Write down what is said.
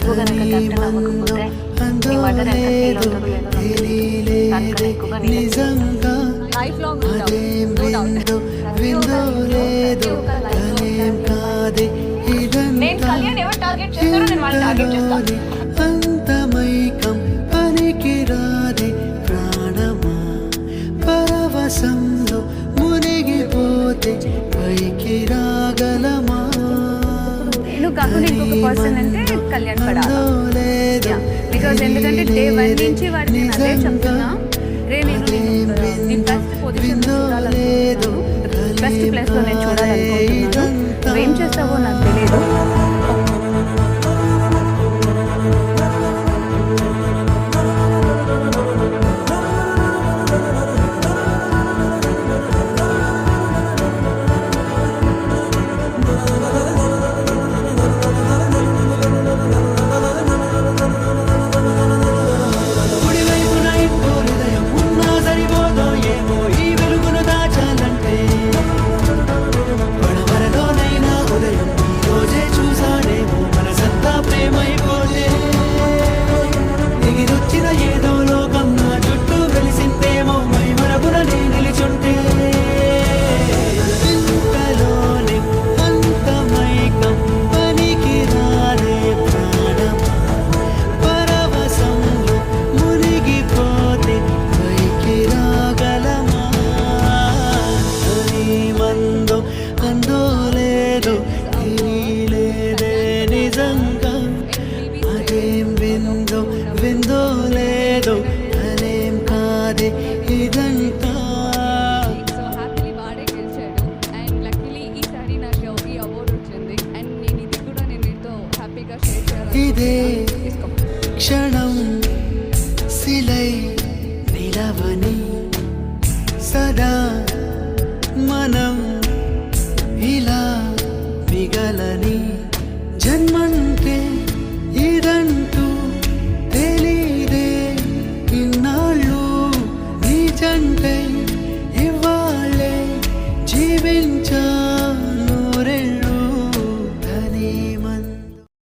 నువ్వు కనుక కెప్టెన్ అవ్వకపోతే నీ మదర్ ఎంత ఫీల్ అవుతుందో లేదో నాకు తెలియదు. దానికన్నా ఎక్కువగా లైఫ్ లాంగ్ నేను కళ్యాణ్ ఎవరు టార్గెట్ చేస్తారో నేను వాళ్ళని టార్గెట్ చేస్తాను. అంతమైకం పనికిరాది ప్రాణమా పరవశంలో మునిగిపోతే పైకి రాగలమా నేను కాకుండా ఇంకొక పర్సన్ అంటే కళ్యాణ్ పడాలి. బికాజ్ ఎందుకంటే డే 1 నుంచి వాడు నేను అదే చెప్తున్నా, రే నేను ది బెస్ట్ పొజిషన్ చూడాలనుకుంటున్నాను, బెస్ట్ ప్లేస్లో నేను చూడాలనుకుంటున్నాను, నువ్వేం చేస్తావో నాకు తెలియదు. విందో లేదో అలేం కాదే ఇదంతా. సో హ్యాపీలీ వాడే గెలిచాడు అండ్ లక్కీలీ ఈసారి నాకు ఈ అవార్డు వచ్చింది అండ్ నేను ఇది కూడా నేను నీతో హ్యాపీగా షేర్ చేయాలి. ఇదే క్షణం శిలై నిలవని సదా మన